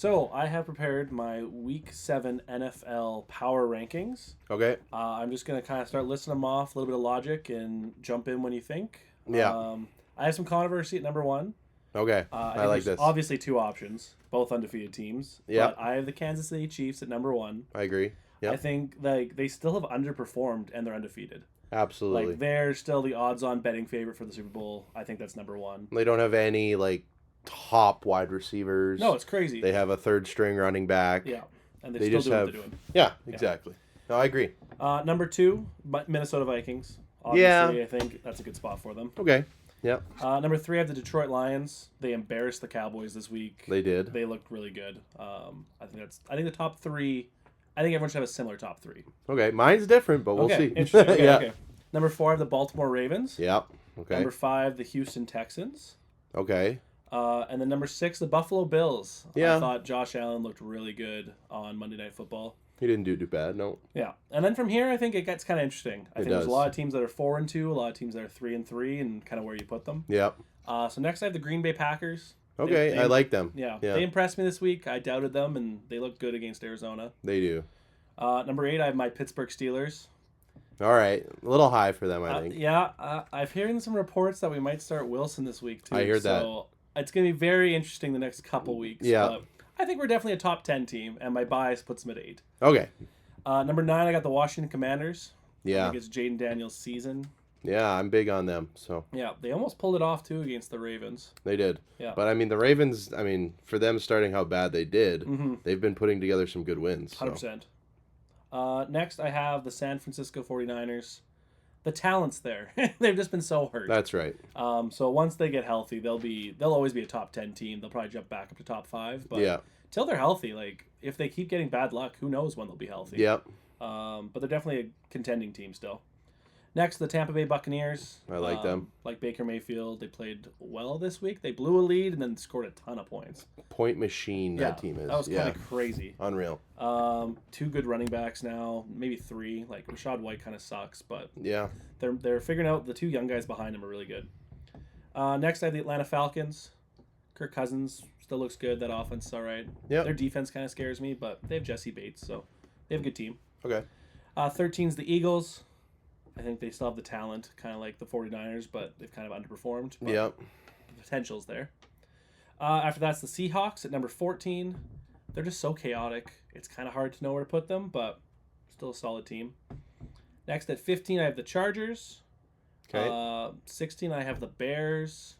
So I have prepared my Week 7 NFL power rankings. Okay. I'm just gonna kind of start listing them off, a little bit of logic, and jump in when you think. Yeah. I have some controversy at number one. Okay. I I think like there's this. obviously two options, both undefeated teams. Yeah. But I have the Kansas City Chiefs at number one. I agree. I Yeah. think like they still have underperformed and they're undefeated. Absolutely. Like they're still the odds-on betting favorite for the Super Bowl. I think that's number one. They don't have any top wide receivers. No, it's crazy. They have a third string running back. Yeah, and they They still just do what have. they're doing. Yeah. Exactly. No, I agree. Number two, Minnesota Vikings. Obviously, Yeah. I think that's a good spot for them. Okay. Yeah. Number three, I have the Detroit Lions. They embarrassed the Cowboys this week. They did. They looked really good. I think the top three. I think everyone should have a similar top three. Okay. Mine's different, but we'll Okay, see. interesting. Okay, yeah. okay. Number four, I have the Baltimore Ravens. Yeah. Okay. Number five, the Houston Texans. Okay. And then number six, the Buffalo Bills. Yeah. I thought Josh Allen looked really good on Monday Night Football. He didn't do too bad. No. Yeah, and then from here, I think it gets kind of interesting. I think there's does. a lot of teams that are 4-2, a lot of teams that are 3-3, and kind of where you put them. Yeah. So next, I have the Green Bay Packers. Okay. They- I like them. Yeah, Yeah. they impressed me this week. I doubted them, and they looked good against Arizona. They do. Number eight, I have my Pittsburgh Steelers. All right. A little high for them, I think. I've hearing some reports that we might start Wilson this week too. I heard that. So it's going to be very interesting the next couple weeks. Yeah. But I think we're definitely a top 10 team, and my bias puts them at 8. Okay. Number 9, I got the Washington Commanders. I Yeah. think it's Jaden Daniels' season. Yeah. I'm big on them. So Yeah, they almost pulled it off too against the Ravens. they did. Yeah. But I mean, the Ravens. I mean, for them starting how bad they did, Mm-hmm. they've been putting together some good wins. So. 100%. Next, I have the San Francisco 49ers. The talent's there. They've just been so hurt. That's right. So once they get healthy, they'll always be a top 10 team. They'll probably jump back up to top 5. But Yeah. till they're healthy, like if they keep getting bad luck, who knows when they'll be healthy. Yep. But they're definitely a contending team still. Next, the Tampa Bay Buccaneers. I like them. Like Baker Mayfield, they played well this week. They blew a lead and then scored a ton of points. Point machine that team is. That was kind yeah. of crazy. Unreal. Two good running backs now, maybe three. Like Rashad White kind of sucks, but Yeah. they're figuring out the two young guys behind him are really good. Next, I have the Atlanta Falcons. Kirk Cousins still looks good. That offense is all right. Yep. Their defense kind of scares me, but they have Jesse Bates, so they have a good team. Okay. 13's the Eagles. I think they still have the talent, kind of like the 49ers, but they've kind of underperformed. But Yep. the potential's there. After that's the Seahawks at number 14. They're just so chaotic. It's kind of hard to know where to put them, but still a solid team. Next at 15, I have the Chargers. Okay. 16, I have the Bears.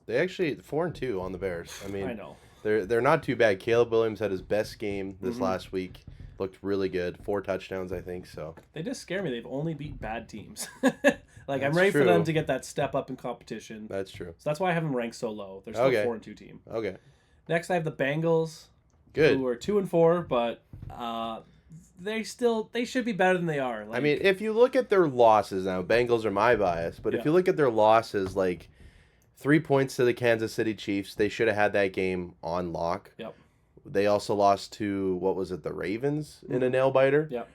They actually 4-2 on the Bears. I mean, I know. they're not too bad. Caleb Williams had his best game this Mhm. last week. Looked really good. 4 touchdowns, I think. So They just scare me. They've only beat bad teams. I'm That's ready for true. them to get that step up in competition. that's true. So that's why I have them ranked so low. They're still Okay. 4-2 team. Okay. Next, I have the Bengals, Good. who are 2-4, but they should be better than they are. I mean, if you look at their losses now, Bengals are my bias, but if Yeah. you look at their losses, 3 points to the Kansas City Chiefs, they should have had that game on lock. Yep. They also lost to what was it, the Ravens in a nail biter. Yep.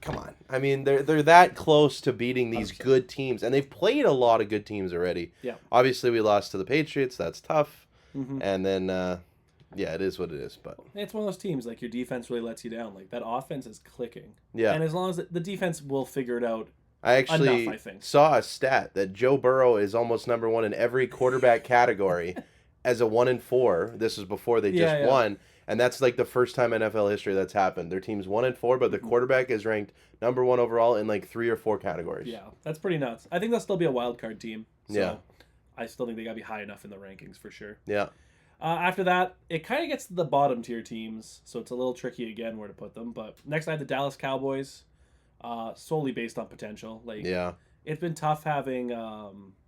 Come on, I mean they're that close to beating these 100%. good teams, and they've played a lot of good teams already. Yeah. Obviously, we lost to the Patriots. That's tough. Mhm. And then, yeah, it is what it is. But It's one of those teams like your defense really lets you down. Like that offense is clicking. yeah, And as long as the defense will figure it out. I actually enough, I think. saw a stat that Joe Burrow is almost number one in every quarterback category as a 1-4. This is before they just Yeah. won. And that's like the first time in NFL history that's happened. Their team's 1-4, but the quarterback is ranked number 1 overall in 3 or 4 categories. Yeah, that's pretty nuts. I think they'll still be a wild card team. So Yeah. I still think they got to be high enough in the rankings for sure. Yeah. After that, it kind of gets to the bottom tier teams, so it's a little tricky again where to put them. But next, I have the Dallas Cowboys, solely based on potential. Yeah. It's been tough having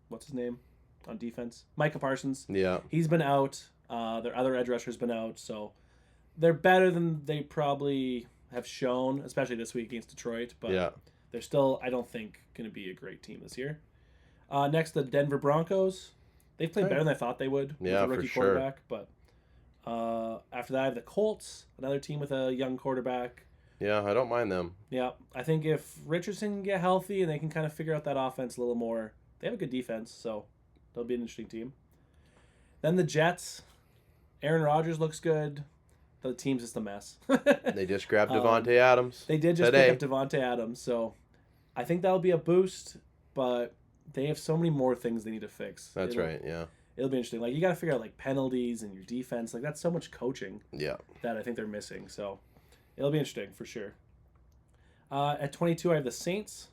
what's his name on defense, Micah Parsons. Yeah. He's been out. Their other edge rusher's been out, so they're better than they probably have shown, especially this week against Detroit. But Yeah. they're still, I don't think, going to be a great team this year. Next, the Denver Broncos. They've played Okay. better than I thought they would Yeah, with a for rookie sure. quarterback. But after that, I have the Colts, another team with a young quarterback. Yeah, I don't mind them. Yeah, I think if Richardson can get healthy and they can kind of figure out that offense a little more, they have a good defense, so they'll be an interesting team. Then the Jets. Aaron Rodgers looks good. The team's just a mess. They just grabbed Devontae Adams. They did just today. pick up Devontae Adams, so I think that'll be a boost, but they have so many more things they need to fix. That's right, yeah. It'll be interesting. Like, you got to figure out, like, penalties and your defense. Like, that's so much coaching Yeah. that I think they're missing. So it'll be interesting for sure. At 22, I have the Saints.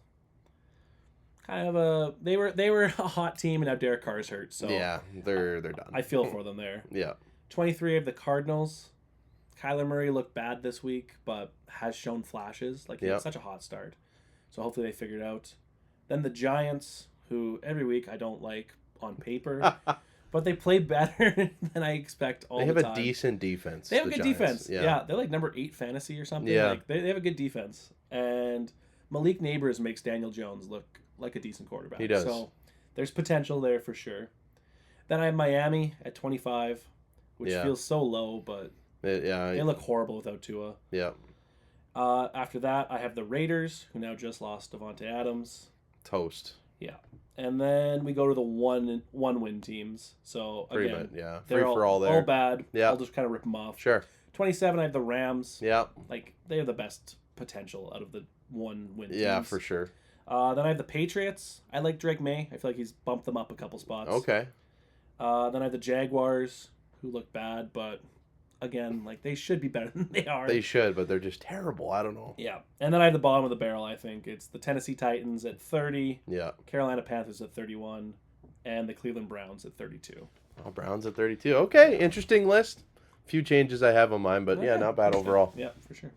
Kind of they were a hot team, and now Derek Carr's hurt. So yeah, they're done. I feel for them there. Yeah. 23, I have the Cardinals. Kyler Murray looked bad this week, but has shown flashes. Like, he had such a hot start. So hopefully they figure it out. Then the Giants, who every week I don't like on paper, but they play better than I expect all the time. They have a decent defense. They have a good Giants. defense. Yeah, they're like number 8 fantasy or something. Yeah. Like, they have a good defense. And Malik Neighbors makes Daniel Jones look like a decent quarterback. He does. So there's potential there for sure. Then I have Miami at 25, which feels so low, but they look horrible without Tua. Yeah. After that, I have the Raiders, who now just lost Devontae Adams. Toast. Yeah. And then we go to the one win teams. So Pretty again, much, yeah. they're Free for all there. all bad. Yeah. I'll just kind of rip them off. Sure. 27, I have the Rams. Yeah. Like, they have the best potential out of the one win teams. Yeah, for sure. Then I have the Patriots. I like Drake May. I feel like he's bumped them up a couple spots. Okay. Then I have the Jaguars, who look bad, but again, like, they should be better than they are. They should, but they're just terrible. I don't know. Yeah. And then I have the bottom of the barrel, I think. It's the Tennessee Titans at 30, Yeah. Carolina Panthers at 31, and the Cleveland Browns at 32. Oh, Browns at 32. Okay, interesting list. Few changes I have on mine, but yeah, not bad overall. Yeah, for sure.